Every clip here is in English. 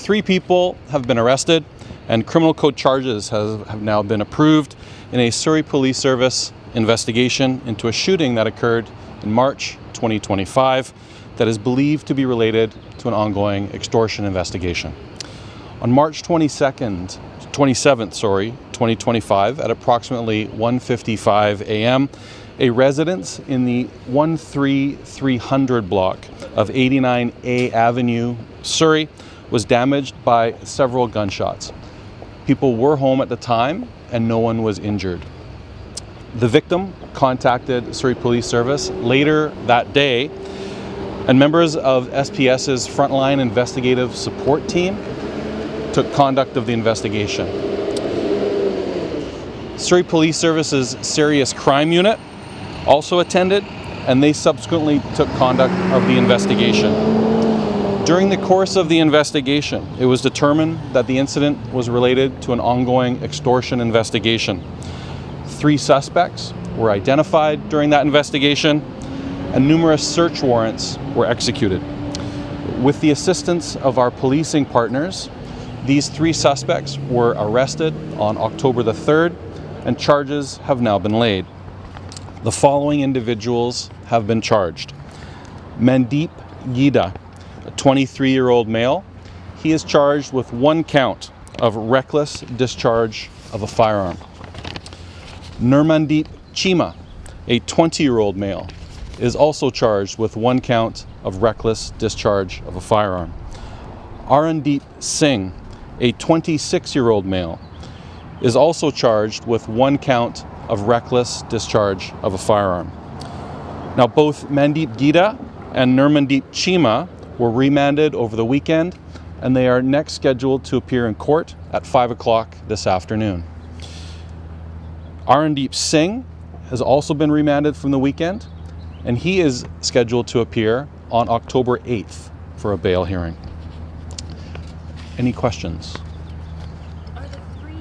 3 people have been arrested and criminal code charges have now been approved in a Surrey Police Service investigation into a shooting that occurred in March 2025 that is believed to be related to an ongoing extortion investigation. On March 27th, 2025, at approximately 1:55 a.m., a residence in the 13300 block of 89A Avenue, Surrey, was damaged by several gunshots. People were home at the time and no one was injured. The victim contacted Surrey Police Service later that day, and members of SPS's frontline investigative support team took conduct of the investigation. Surrey Police Service's Serious Crime Unit also attended, and they subsequently took conduct of the investigation. During the course of the investigation, it was determined that the incident was related to an ongoing extortion investigation. 3 suspects were identified during that investigation, and numerous search warrants were executed. With the assistance of our policing partners, these 3 suspects were arrested on October the 3rd, and charges have now been laid. The following individuals have been charged. Mandeep Gida, a 23-year-old male. He is charged with 1 count of reckless discharge of a firearm. Nirmandeep Chima, a 20-year-old male, is also charged with 1 count of reckless discharge of a firearm. Arandeep Singh, a 26-year-old male, is also charged with 1 count of reckless discharge of a firearm. Now, both Mandeep Gida and Nirmandeep Chima were remanded over the weekend, and they are next scheduled to appear in court at 5 o'clock this afternoon. Arandeep Singh has also been remanded from the weekend, and he is scheduled to appear on October 8th for a bail hearing. Any questions? Are the 3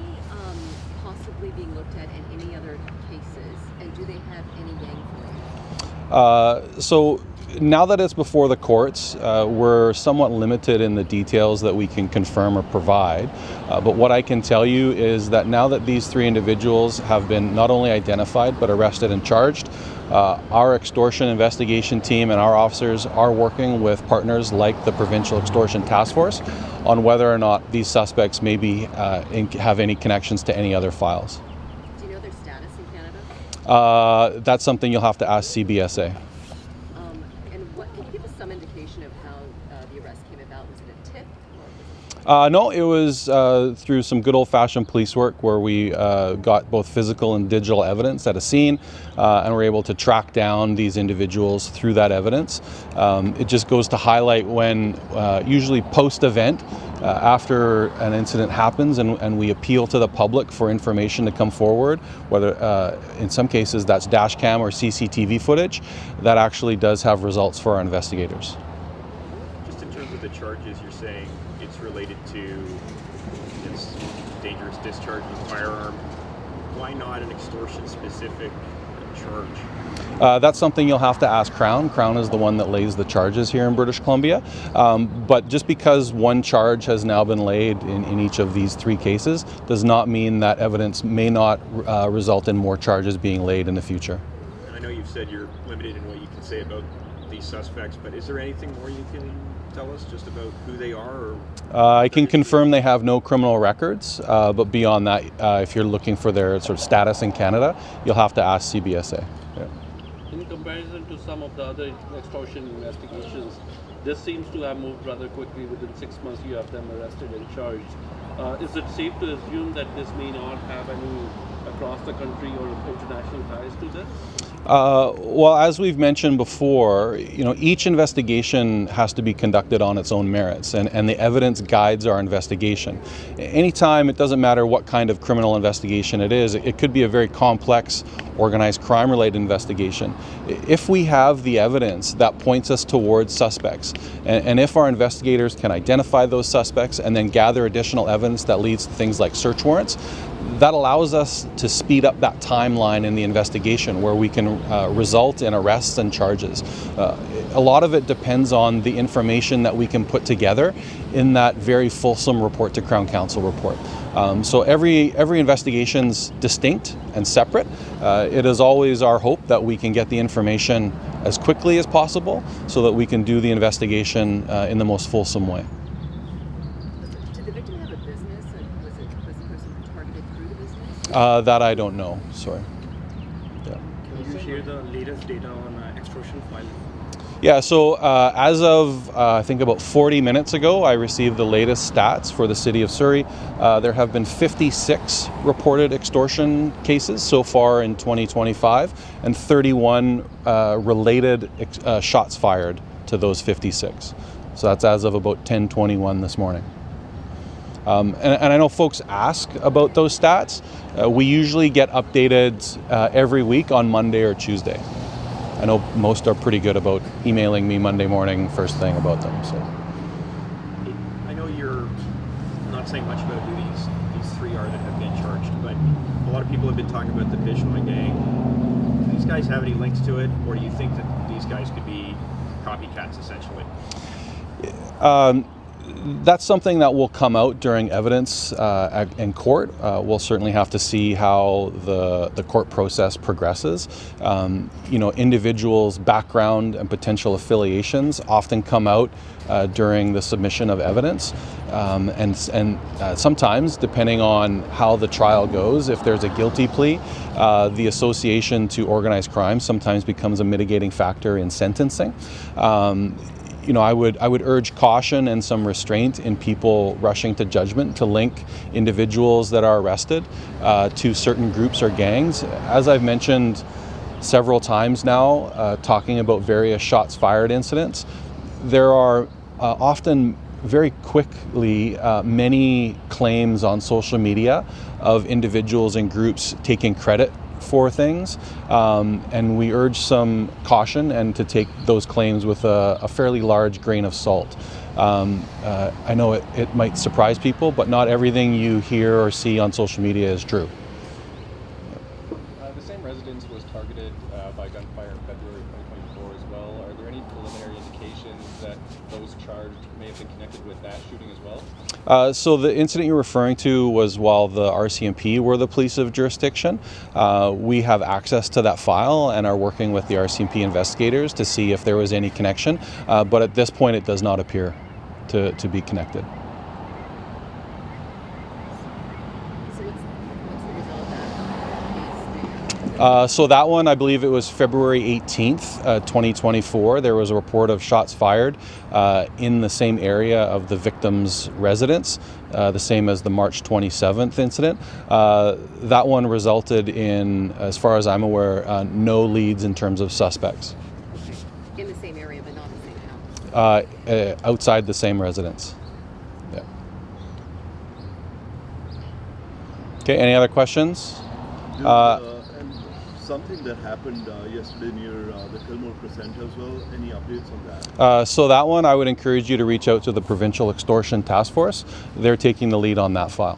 possibly being looked at in any other cases, and do they have any gang footage? So now that it's before the courts, we're somewhat limited in the details that we can confirm or provide. But what I can tell you is that now that these 3 individuals have been not only identified but arrested and charged, our extortion investigation team and our officers are working with partners like the Provincial Extortion Task Force on whether or not these suspects maybe have any connections to any other files. Do you know their status in Canada? That's something you'll have to ask CBSA. Can you give us some indication of how the arrest came about? Was it a tip? No, it was through some good old-fashioned police work where we got both physical and digital evidence at a scene, and were able to track down these individuals through that evidence. It just goes to highlight when, usually post-event, after an incident happens and we appeal to the public for information to come forward, whether in some cases that's dash cam or CCTV footage, that actually does have results for our investigators. Just in terms of the charges, you're saying it's related to this dangerous discharge of a firearm. Why not an extortion-specific charge? That's something you'll have to ask Crown. Crown is the one that lays the charges here in British Columbia. But just because 1 charge has now been laid in each of these 3 cases does not mean that evidence may not result in more charges being laid in the future. I know you've said you're limited in what you can say about these suspects, but is there anything more you can tell us just about who they are? Or I can confirm they have no criminal records, but beyond that, if you're looking for their sort of status in Canada, you'll have to ask CBSA. Yeah. In comparison to some of the other extortion investigations, this seems to have moved rather quickly. Within 6 months, you have them arrested and charged. Is it safe to assume that this may not have any across the country or international ties to this? Well, as we've mentioned before, each investigation has to be conducted on its own merits, and the evidence guides our investigation. Anytime, it doesn't matter what kind of criminal investigation it is, it could be a very complex, organized crime-related investigation. If we have the evidence that points us towards suspects, and if our investigators can identify those suspects and then gather additional evidence that leads to things like search warrants, that allows us to speed up that timeline in the investigation where we can result in arrests and charges. A lot of it depends on the information that we can put together in that very fulsome report to Crown Counsel report. So every investigation's distinct and separate. It is always our hope that we can get the information as quickly as possible so that we can do the investigation in the most fulsome way. Did the victim have a business? Was the person targeted through the business? That I don't know, sorry. Yeah. Can you share the latest data on extortion filing? Yeah, so as of I think about 40 minutes ago, I received the latest stats for the City of Surrey. There have been 56 reported extortion cases so far in 2025 and 31 related shots fired to those 56. So that's as of about 10:21 this morning. And I know folks ask about those stats. We usually get updated every week on Monday or Tuesday. I know most are pretty good about emailing me Monday morning first thing about them. So I know you're not saying much about who these three are that have been charged, but a lot of people have been talking about the Pishma gang. Do these guys have any links to it, or do you think that these guys could be copycats essentially? That's something that will come out during evidence in court. We'll certainly have to see how the court process progresses. Individuals' background and potential affiliations often come out during the submission of evidence. And sometimes, depending on how the trial goes, if there's a guilty plea, the association to organized crime sometimes becomes a mitigating factor in sentencing. I would urge caution and some restraint in people rushing to judgment to link individuals that are arrested to certain groups or gangs. As I've mentioned several times now, talking about various shots fired incidents, there are often very quickly many claims on social media of individuals and groups taking credit for things, and we urge some caution and to take those claims with a fairly large grain of salt. I know it might surprise people, but not everything you hear or see on social media is true. The same residence was targeted by gunfire in February 2024 as well. Are there any preliminary indications that those charged may have been connected with that shooting as well? So the incident you're referring to was while the RCMP were the police of jurisdiction. We have access to that file and are working with the RCMP investigators to see if there was any connection, but at this point it does not appear to be connected. So what's the result of that case? So that one, I believe it was February 18th, 2024. There was a report of shots fired in the same area of the victim's residence, the same as the March 27th incident. That one resulted in, as far as I'm aware, no leads in terms of suspects. Okay. In the same area, but not the same house? Outside the same residence. Yeah. Okay, any other questions? And something that happened yesterday near the Kilmore Crescent as well. Any updates on that? So that one, I would encourage you to reach out to the Provincial Extortion Task Force. They're taking the lead on that file.